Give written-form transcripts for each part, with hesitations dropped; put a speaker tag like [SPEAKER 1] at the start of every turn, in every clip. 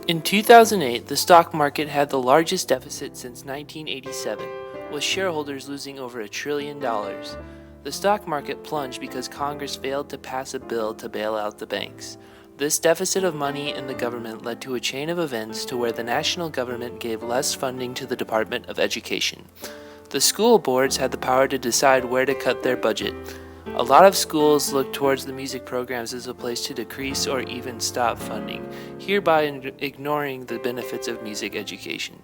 [SPEAKER 1] In 2008, the stock market had the largest deficit since 1987, with shareholders losing over $1 trillion. The stock market plunged because Congress failed to pass a bill to bail out the banks. This deficit of money in the government led to a chain of events to where the national government gave less funding to the Department of Education. The school boards had the power to decide where to cut their budget. A lot of schools look towards the music programs as a place to decrease or even stop funding, hereby ignoring the benefits of music education.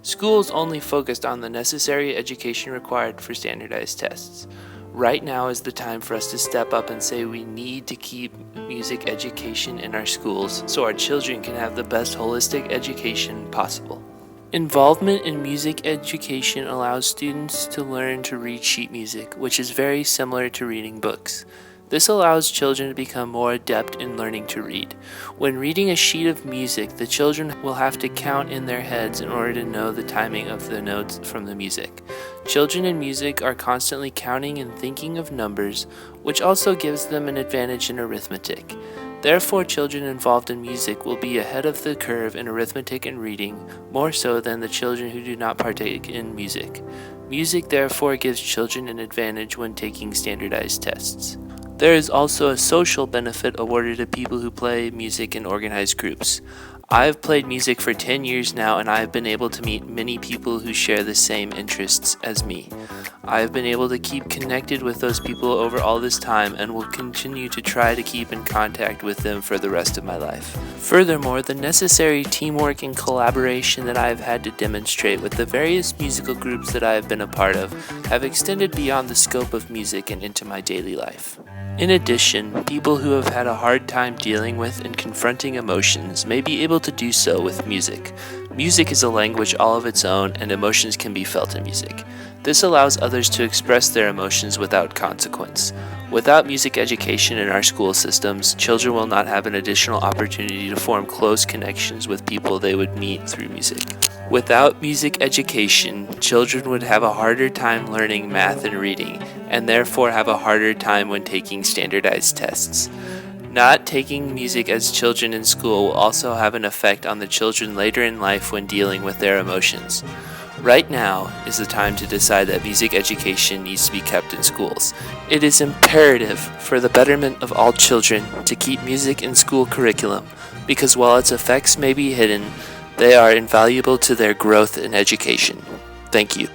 [SPEAKER 1] Schools only focused on the necessary education required for standardized tests. Right now is the time for us to step up and say we need to keep music education in our schools so our children can have the best holistic education possible. Involvement in music education allows students to learn to read sheet music, which is very similar to reading books. This allows children to become more adept in learning to read. When reading a sheet of music, the children will have to count in their heads in order to know the timing of the notes from the music. Children in music are constantly counting and thinking of numbers, which also gives them an advantage in arithmetic. Therefore, children involved in music will be ahead of the curve in arithmetic and reading, more so than the children who do not partake in music. Music therefore gives children an advantage when taking standardized tests. There is also a social benefit awarded to people who play music in organized groups. I've played music for 10 years now, and I've been able to meet many people who share the same interests as me. I've been able to keep connected with those people over all this time and will continue to try to keep in contact with them for the rest of my life. Furthermore, the necessary teamwork and collaboration that I've had to demonstrate with the various musical groups that I have been a part of have extended beyond the scope of music and into my daily life. In addition, people who have had a hard time dealing with and confronting emotions may be able to do so with music. Music is a language all of its own, and emotions can be felt in music. This allows others to express their emotions without consequence. Without music education in our school systems, children will not have an additional opportunity to form close connections with people they would meet through music. Without music education, children would have a harder time learning math and reading, and therefore have a harder time when taking standardized tests. Not taking music as children in school will also have an effect on the children later in life when dealing with their emotions. Right now is the time to decide that music education needs to be kept in schools. It is imperative for the betterment of all children to keep music in school curriculum, because while its effects may be hidden, they are invaluable to their growth in education. Thank you.